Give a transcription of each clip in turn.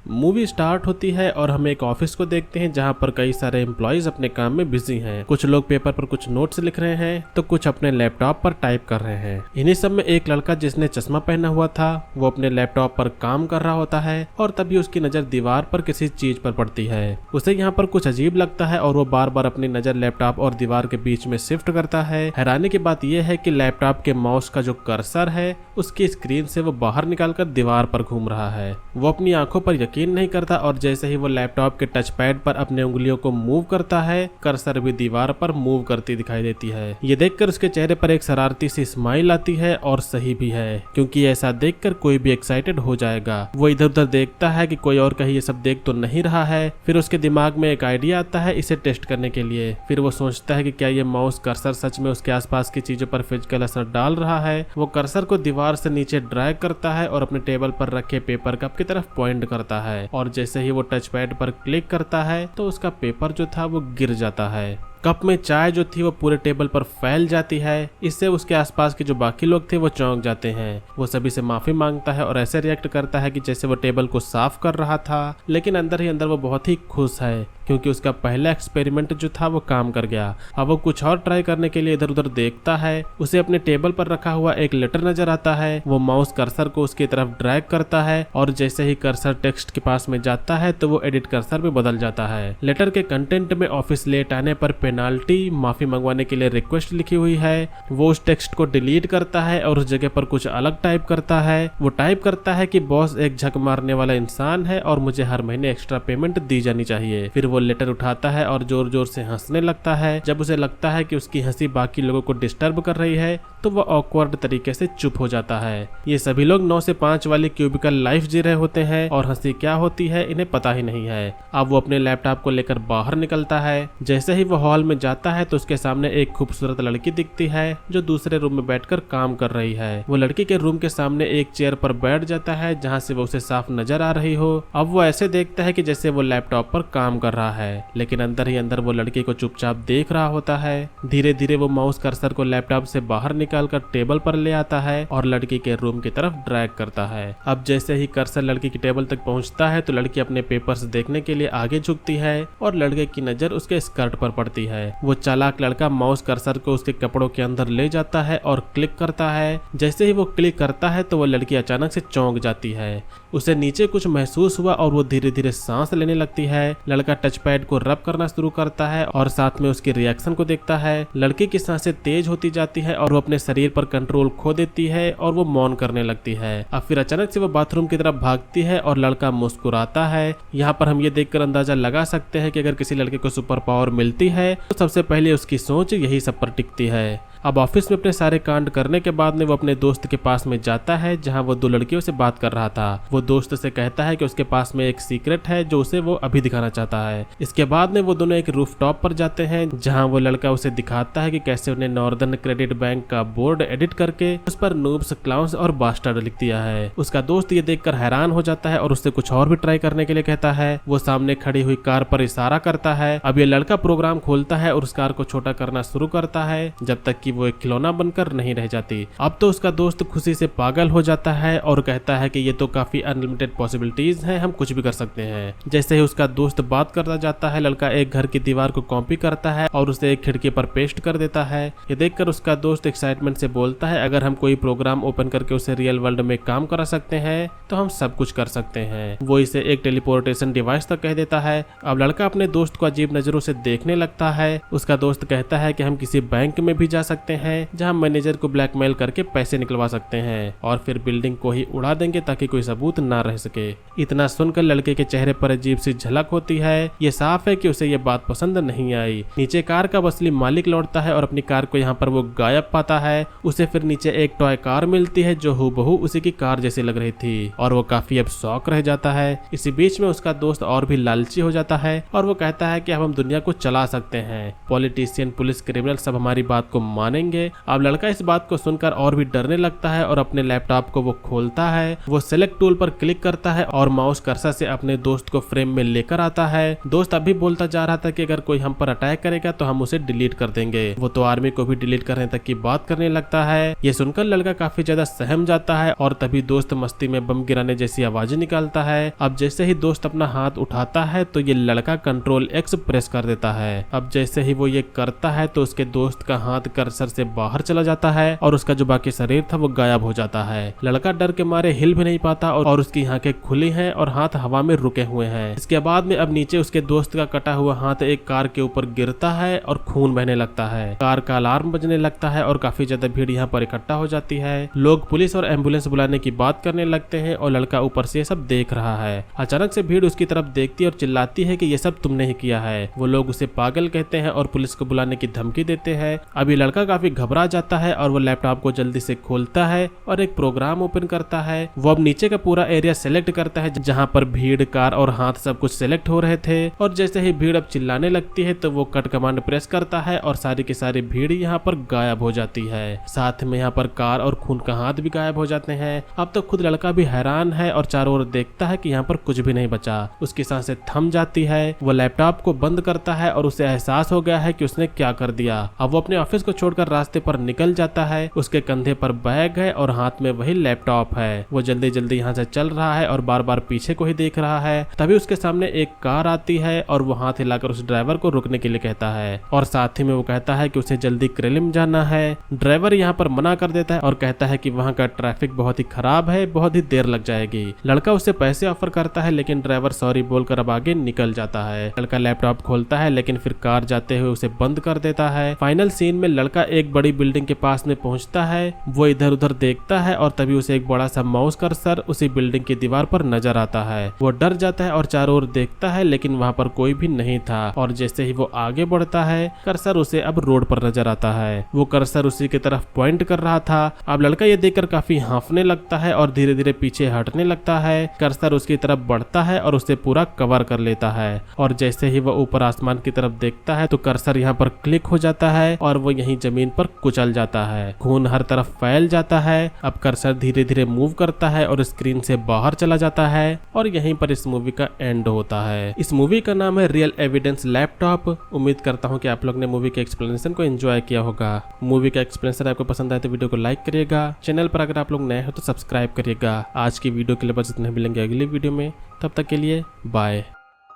Movie start होती है और हम एक ऑफिस को देखते हैं जहां पर कई सारे एम्प्लॉयज अपने काम में बिजी हैं। कुछ लोग पेपर पर कुछ नोट्स लिख रहे हैं तो कुछ अपने लैपटॉप पर टाइप कर रहे हैं। इन्हीं सब में एक लड़का जिसने चश्मा पहना हुआ था वो अपने लैपटॉप पर काम कर रहा होता है और तभी उसकी नजर दीवार पर किसी चीज पर पड़ती है। उसे यहाँ पर कुछ अजीब लगता है और वो बार बार अपनी नजर लैपटॉप और दीवार के बीच में शिफ्ट करता है। हैरानी की बात यह है कि लैपटॉप के माउस का जो कर्सर है उसकी स्क्रीन से वो बाहर निकालकर दीवार पर घूम रहा है। वो अपनी आंखों पर यकीन नहीं करता और जैसे ही वो लैपटॉप के टच पैड पर अपने उंगलियों को मूव करता है कर्सर भी दीवार पर मूव करती दिखाई देती है। ये देखकर उसके चेहरे पर एक शरारती सी स्माइल आती है और सही भी है क्योंकि ऐसा देखकर कोई भी एक्साइटेड हो जाएगा। वो इधर उधर देखता है कि कोई और कहीं ये सब देख तो नहीं रहा है। फिर उसके दिमाग में एक आइडिया आता है इसे टेस्ट करने के लिए। फिर वो सोचता है कि क्या ये माउस कर्सर सच में उसके आसपास की चीजों पर फिजिकल असर डाल रहा है। वो कर्सर को दीवार से नीचे ड्रैग करता है और अपने टेबल पर रखे पेपर कप की तरफ पॉइंट करता है और जैसे ही वो टच पैड पर क्लिक करता है तो उसका पेपर जो था वो गिर जाता है। कप में चाय जो थी वो पूरे टेबल पर फैल जाती है। इससे उसके आसपास के जो बाकी लोग थे वो चौंक जाते हैं। वो सभी से माफी मांगता है और ऐसे रिएक्ट करता है कि जैसे वो टेबल को साफ कर रहा था, लेकिन अंदर ही अंदर वो बहुत ही खुश है क्योंकि उसका पहला एक्सपेरिमेंट जो था वो काम कर गया। अब वो कुछ और ट्राई करने के लिए इधर उधर देखता है। उसे अपने टेबल पर रखा हुआ एक लेटर नजर आता है। वो माउस कर्सर को उसकी तरफ ड्रैग करता है और जैसे ही कर्सर टेक्स्ट के पास में जाता है तो वो एडिट कर्सर में बदल जाता है। लेटर के कंटेंट में ऑफिस लेट आने पर पेनाल्टी, माफी मंगवाने के लिए रिक्वेस्ट लिखी हुई है। वो उस टेक्स्ट को डिलीट करता है और उस जगह पर कुछ अलग टाइप करता है। वो टाइप करता है कि बॉस एक झक मारने वाला इंसान है और मुझे हर महीने एक्स्ट्रा पेमेंट दी जानी चाहिए। फिर वो लेटर उठाता है और जोर जोर से हंसने लगता है। जब उसे लगता है कि उसकी हंसी बाकी लोगों को डिस्टर्ब कर रही है तो वह ऑकवर्ड तरीके से चुप हो जाता है। ये सभी लोग 9 से 5 वाली क्यूबिकल लाइफ जी रहे होते हैं और हंसी क्या होती है इन्हें पता ही नहीं है। अब वो अपने लैपटॉप को लेकर बाहर निकलता है। जैसे ही वो हॉल में जाता है तो उसके सामने एक खूबसूरत लड़की दिखती है जो दूसरे रूम में बैठकर काम कर रही है। वो लड़की के रूम के सामने एक चेयर पर बैठ जाता है जहाँ से वो उसे साफ नजर आ रही हो। अब वो ऐसे देखता है कि जैसे वो लैपटॉप पर काम कर रहा है, लेकिन अंदर ही अंदर वो लड़की को चुपचाप देख रहा होता है। धीरे धीरे वो माउस कर्सर को लैपटॉप से बाहर निकालकर टेबल पर ले आता है और लड़की के रूम की तरफ ड्रैग करता है। अब जैसे ही कर्सर लड़की की टेबल तक पहुंचता है तो लड़की अपने पेपर्स देखने के लिए आगे झुकती है और लड़के की नजर उसके स्कर्ट पर पड़ती है। वो चालाक लड़का माउस कर्सर को उसके कपड़ों के अंदर ले जाता है और क्लिक करता है। जैसे ही वो क्लिक करता है तो वो लड़की अचानक से चौंक जाती है। उसे नीचे कुछ महसूस हुआ और वो धीरे धीरे सांस लेने लगती है। लड़का टच पैड को रब करना शुरू करता है और साथ में उसकी रिएक्शन को देखता है। लड़की की सांसें तेज होती जाती है और वो अपने शरीर पर कंट्रोल खो देती है और वो मौन करने लगती है। अब फिर अचानक से वो बाथरूम की तरफ भागती है और लड़का मुस्कुराता है। यहाँ पर हम ये देखकर अंदाजा लगा सकते हैं कि अगर किसी लड़के को सुपर पावर मिलती है तो सबसे पहले उसकी सोच यही सब पर टिकती है। अब ऑफिस में अपने सारे कांड करने के बाद में वो अपने दोस्त के पास में जाता है जहां वो 2 लड़कियों से बात कर रहा था। वो दोस्त से कहता है कि उसके पास में एक सीक्रेट है जो उसे वो अभी दिखाना चाहता है। इसके बाद में वो दोनों एक रूफटॉप पर जाते हैं जहां वो लड़का उसे दिखाता है कि कैसे उन्हें नॉर्दर्न क्रेडिट बैंक का बोर्ड एडिट करके उस पर नूब्स, क्लाउन्स और बास्टर्ड लिख दिया है। उसका दोस्त ये देखकर हैरान हो जाता है और उससे कुछ और भी ट्राई करने के लिए कहता है। वो सामने खड़ी हुई कार पर इशारा करता है। अब ये लड़का प्रोग्राम खोलता है और उस कार को छोटा करना शुरू करता है जब तक कि वो एक खिलौना बनकर नहीं रह जाती। अब तो उसका दोस्त खुशी से पागल हो जाता है और कहता है कि ये तो काफी अनलिमिटेड पॉसिबिलिटीज हैं, हम कुछ भी कर सकते हैं। जैसे ही उसका दोस्त बात करता जाता है लड़का एक घर की दीवार को कॉपी करता है और उसे एक खिड़की पर पेस्ट कर देता है। ये देखकर उसका दोस्त एक्साइटमेंट से बोलता है अगर हम कोई प्रोग्राम ओपन करके उसे रियल वर्ल्ड में काम करा सकते हैं तो हम सब कुछ कर सकते हैं। वो इसे एक टेलीपोर्टेशन डिवाइस तक कह देता है। अब लड़का अपने दोस्त को अजीब नजरों से देखने लगता है। उसका दोस्त कहता है कि हम किसी बैंक में भी जा सकते हैं जहां मैनेजर को ब्लैकमेल करके पैसे निकलवा सकते हैं और फिर बिल्डिंग को ही उड़ा देंगे ताकि कोई सबूत ना रह सके। इतना सुनकर लड़के के चेहरे पर अजीब सी झलक होती है। ये साफ है कि उसे ये बात पसंद नहीं आई। नीचे कार का असली मालिक लौटता है और अपनी कार को यहाँ पर वो गायब पाता है। उसे फिर नीचे एक टॉय कार मिलती है जो हूबहू उसी की कार जैसी लग रही थी और वो काफी अब शौक रह जाता है। इसी बीच में उसका दोस्त और भी लालची हो जाता है और वो कहता है कि अब हम दुनिया को चला सकते हैं। पॉलिटिशियन, पुलिस, क्रिमिनल सब हमारी बात को मान मानेंगे। अब लड़का इस बात को सुनकर और भी डरने लगता है और अपने लैपटॉप को वो खोलता है। वो सेलेक्ट टूल पर क्लिक करता है और माउस कर्सर से अपने दोस्त को फ्रेम में लेकर आता है। दोस्त अभी बोलता जा रहा था कि अगर कोई हम पर अटैक करेगा तो हम उसे डिलीट कर देंगे। वो तो आर्मी को भी डिलीट करने तक की बात करने लगता है। ये सुनकर लड़का काफी ज्यादा सहम जाता है और तभी दोस्त मस्ती में बम गिराने जैसी आवाजें निकालता है। अब जैसे ही दोस्त अपना हाथ उठाता है तो ये लड़का कंट्रोल एक्स प्रेस कर देता है। अब जैसे ही वो ये करता है तो उसके दोस्त का हाथ कर्सर से बाहर चला जाता है और उसका जो बाकी शरीर था वो गायब हो जाता है। लड़का डर के मारे हिल भी नहीं पाता और उसकी आंखें खुली हैं और हाथ हवा में रुके हुए हैं। इसके बाद में अब नीचे उसके दोस्त का कटा हुआ हाथ एक कार के ऊपर गिरता है और खून बहने लगता है। कार का अलार्म बजने लगता है और काफी ज्यादा भीड़ यहाँ पर इकट्ठा हो जाती है। लोग पुलिस और एम्बुलेंस बुलाने की बात करने लगते हैं और लड़का ऊपर से सब देख रहा है। अचानक से भीड़ उसकी तरफ देखती है और चिल्लाती है कि ये सब तुमने ही किया है। वो लोग उसे पागल कहते हैं और पुलिस को बुलाने की धमकी देते हैं। अभी लड़का काफी घबरा जाता है और वो लैपटॉप को जल्दी से खोलता है और एक प्रोग्राम ओपन करता है। वो अब नीचे का पूरा एरिया सेलेक्ट करता है जहाँ पर भीड़, कार और हाथ सब कुछ सेलेक्ट हो रहे थे। और जैसे ही भीड़ अब चिल्लाने लगती है तो वो कट कमांड प्रेस करता है और सारी की सारी भीड़ यहाँ पर गायब हो जाती है। साथ में यहाँ पर कार और खून का हाथ भी गायब हो जाते हैं। अब तो खुद लड़का भी हैरान है और चारों ओर देखता है कि यहाँ पर कुछ भी नहीं बचा। उसकी सांसें थम जाती है। वो लैपटॉप को बंद करता है और उसे एहसास हो गया है कि उसने क्या कर दिया। अब वो अपने ऑफिस को छोड़कर रास्ते पर निकल जाता है। उसके कंधे पर बैग है और हाथ में वही लैपटॉप है। वो जल्दी जल्दी यहाँ से चल रहा है और बार बार पीछे को ही देख रहा है। तभी उसके सामने एक कार आती है और वो हाथ हिलाकर उस ड्राइवर को रुकने के लिए कहता है और साथ ही में वो कहता है कि उसे जल्दी क्रेलिम जाना है। ड्राइवर यहाँ पर मना कर देता है और कहता है कि वहाँ का ट्रैफिक बहुत ही खराब है, बहुत ही देर लग जाएगी। लड़का उसे पैसे ऑफर करता है लेकिन ड्राइवर सॉरी बोलकर अब आगे निकल जाता है। लड़का लैपटॉप खोलता है लेकिन फिर कार जाते हुए उसे बंद कर देता है। फाइनल सीन में लड़का एक बड़ी बिल्डिंग के पास में पहुंचता है। वो इधर उधर देखता है और तभी उसे एक बड़ा सा माउस कर्सर उसी बिल्डिंग की दीवार पर नजर आता है। वो डर जाता है और चारों ओर देखता है लेकिन वहाँ पर कोई भी नहीं था। और जैसे ही वो आगे बढ़ता है कर्सर उसे अब रोड पर नजर आता है। वो कर्सर उसी की तरफ पॉइंट कर रहा था। अब लड़का ये देखकर काफी हांफने लगता है और धीरे धीरे पीछे हटने लगता है। कर्सर उसकी तरफ बढ़ता है और उसे पूरा कवर कर लेता है। और जैसे ही वो ऊपर आसमान की तरफ देखता है तो कर्सर यहाँ पर क्लिक हो जाता है और वो यहीं जमीन पर कुचल जाता है। खून हर तरफ फैल जाता है। अब कर्सर धीरे धीरे मूव करता है और स्क्रीन से बाहर चला जाता है और यहीं पर इस मूवी का एंड होता है। इस मूवी का नाम है रियल एविडेंस लैपटॉप। उम्मीद करता हूँ कि आप लोग ने मूवी के एक्सप्लेनेशन को एंजॉय किया होगा। मूवी का एक्सप्लेनेशन आपको पसंद आए तो वीडियो को लाइक करिएगा। चैनल पर अगर आप लोग नए हो तो सब्सक्राइब करिएगा। आज की वीडियो के लिए बस इतना, मिलेंगे अगली वीडियो में। तब तक के लिए बाय।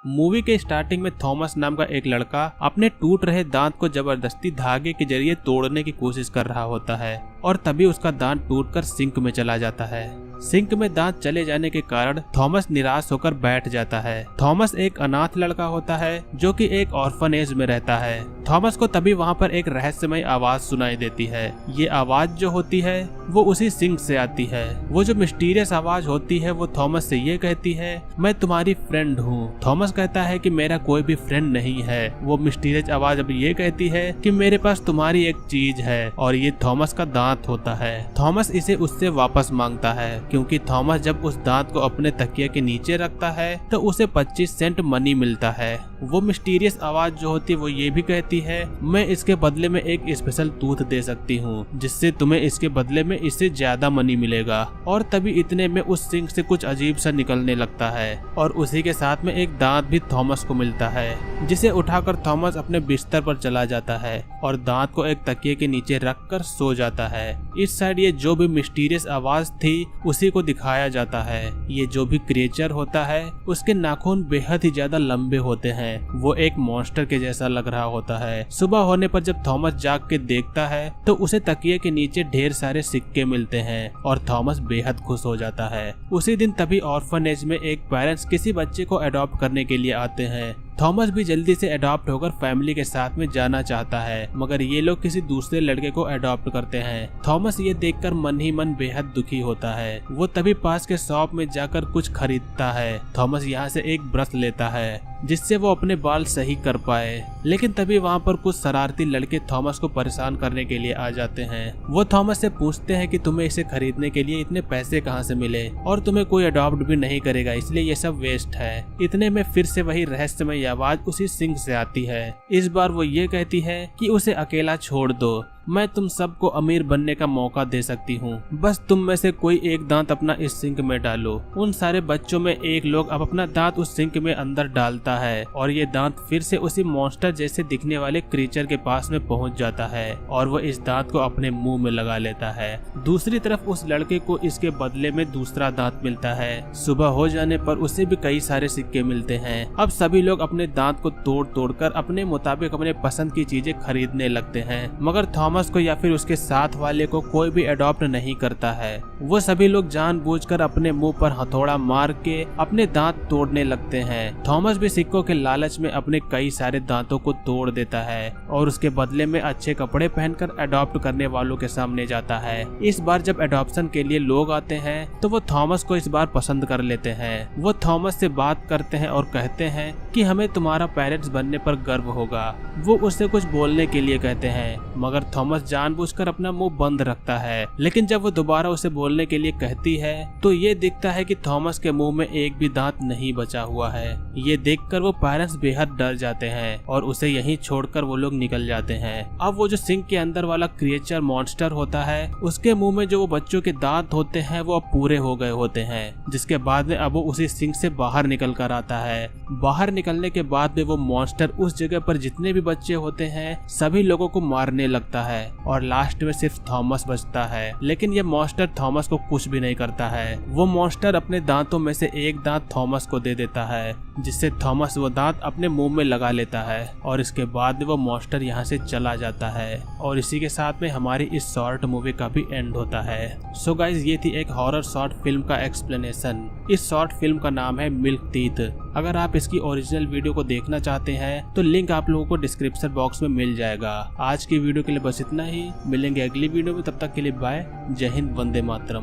मूवी के स्टार्टिंग में थॉमस नाम का एक लड़का अपने टूट रहे दांत को जबरदस्ती धागे के जरिए तोड़ने की कोशिश कर रहा होता है और तभी उसका दांत टूटकर सिंक में चला जाता है। सिंक में दांत चले जाने के कारण थॉमस निराश होकर बैठ जाता है। थॉमस एक अनाथ लड़का होता है जो कि एक ऑर्फनेज में रहता है। थॉमस को तभी वहाँ पर एक रहस्यमय आवाज सुनाई देती है। ये आवाज जो होती है वो उसी सिंक से आती है। वो जो मिस्टीरियस आवाज होती है वो थॉमस से ये कहती है, मैं तुम्हारी फ्रेंड हूँ। थॉमस कहता है कि मेरा कोई भी फ्रेंड नहीं है। वो मिस्टीरियस आवाज अब ये कहती है कि मेरे पास तुम्हारी एक चीज है और ये थॉमस का दांत होता है। थॉमस इसे उससे वापस मांगता है क्योंकि थॉमस जब उस दांत को अपने तकिए के नीचे रखता है तो उसे 25 सेंट मनी मिलता है। वो मिस्टीरियस आवाज जो होती है वो ये भी कहती है, मैं इसके बदले में एक स्पेशल टूथ दे सकती हूँ जिससे तुम्हें इसके बदले में इससे ज्यादा मनी मिलेगा। और तभी इतने में उस सिंक से कुछ अजीब सा निकलने लगता है और उसी के साथ में एक दांत भी थॉमस को मिलता है जिसे उठाकर थॉमस अपने बिस्तर पर चला जाता है और दांत को एक तकिए के नीचे रखकर सो जाता है। इस साइड ये जो भी मिस्टीरियस आवाज थी उसी को दिखाया जाता है। ये जो भी क्रिएचर होता है उसके नाखून बेहद ही ज्यादा लंबे होते हैं। वो एक मॉन्स्टर के जैसा लग रहा होता है। सुबह होने पर जब थॉमस जाग के देखता है तो उसे तकिए के नीचे ढेर सारे सिक्के मिलते हैं और थॉमस बेहद खुश हो जाता है। उसी दिन तभी ऑर्फनेज में एक पेरेंट्स किसी बच्चे को अडॉप्ट करने के लिए आते हैं। थॉमस भी जल्दी से अडॉप्ट होकर फैमिली के साथ में जाना चाहता है मगर ये लोग किसी दूसरे लड़के को अडॉप्ट करते हैं। थॉमस ये देखकर मन ही मन बेहद दुखी होता है। वो तभी पास के शॉप में जाकर कुछ खरीदता है। थॉमस यहाँ से एक ब्रश लेता है जिससे वो अपने बाल सही कर पाए, लेकिन तभी वहाँ पर कुछ शरारती लड़के थॉमस को परेशान करने के लिए आ जाते हैं। वो थॉमस से पूछते हैं कि तुम्हें इसे खरीदने के लिए इतने पैसे कहाँ से मिले और तुम्हें कोई अडॉप्ट भी नहीं करेगा इसलिए ये सब वेस्ट है। इतने में फिर से वही रहस्यमय आवाज उसी सिंक से आती है। इस बार वो ये कहती है कि उसे अकेला छोड़ दो, मैं तुम सबको अमीर बनने का मौका दे सकती हूँ, बस तुम में से कोई एक दांत अपना इस सिंक में डालो। उन सारे बच्चों में एक लोग अब अपना दांत उस सिंक में अंदर डालता है और ये दांत फिर से उसी मॉन्स्टर जैसे दिखने वाले क्रीचर के पास में पहुंच जाता है और वो इस दांत को अपने मुंह में लगा लेता है। दूसरी तरफ उस लड़के को इसके बदले में दूसरा दांत मिलता है। सुबह हो जाने पर उसे भी कई सारे सिक्के मिलते हैं। अब सभी लोग अपने दांत को तोड़ तोड़ कर अपने मुताबिक अपने पसंद की चीजें खरीदने लगते हैं, मगर थॉमस को या फिर उसके साथ वाले को कोई भी अडॉप्ट नहीं करता है। वो सभी लोग जानबूझकर अपने मुंह पर हथौड़ा मार के अपने दांत तोड़ने लगते हैं। थॉमस भी सिक्कों के लालच में अपने कई सारे दांतों को तोड़ देता है और उसके बदले में अच्छे कपड़े पहनकर अडॉप्ट करने वालों के सामने जाता है। इस बार जब अडॉप्शन के लिए लोग आते हैं तो वो थॉमस को इस बार पसंद कर लेते हैं। वो थॉमस से बात करते हैं और कहते हैं कि हमें तुम्हारा पेरेंट्स बनने पर गर्व होगा। वो उससे कुछ बोलने के लिए कहते हैं, मगर थॉमस जानबूझकर अपना मुंह बंद रखता है। लेकिन जब वो दोबारा उसे बोलने के लिए कहती है तो ये दिखता है कि थॉमस के मुंह में एक भी दांत नहीं बचा हुआ है। ये देखकर वो पेरेंट्स बेहद डर जाते हैं और उसे यहीं छोड़कर वो लोग निकल जाते हैं। अब वो जो सिंक के अंदर वाला क्रिएचर मॉन्स्टर होता है, उसके मुंह में जो वो बच्चों के दांत होते हैं वो अब पूरे हो गए होते हैं, जिसके बाद में अब वो उसी सिंक से बाहर निकल कर आता है। बाहर निकलने के बाद में वो मॉन्स्टर उस जगह पर जितने भी बच्चे होते हैं सभी लोगों को मारने लगता है और लास्ट में सिर्फ थॉमस बचता है। लेकिन ये मॉन्स्टर थॉमस को कुछ भी नहीं करता है। वो मॉन्स्टर अपने दांतों में से एक दांत थॉमस को दे देता है, जिससे थॉमस वो दांत अपने मुंह में लगा लेता है और इसके बाद वो मॉन्स्टर यहाँ से चला जाता है। और इसी के साथ में हमारी इस शॉर्ट मूवी का भी एंड होता है। सो गाइज, ये थी एक हॉरर शॉर्ट फिल्म का एक्सप्लेनेशन। इस शॉर्ट फिल्म का नाम है मिल्क टीथ। अगर आप इसकी ओरिजिनल वीडियो को देखना चाहते हैं तो लिंक आप लोगों को डिस्क्रिप्शन बॉक्स में मिल जाएगा। आज की वीडियो के लिए बस इतना ही। मिलेंगे अगली वीडियो में, तब तक के लिए बाय। जय हिंद, वंदे मातरम।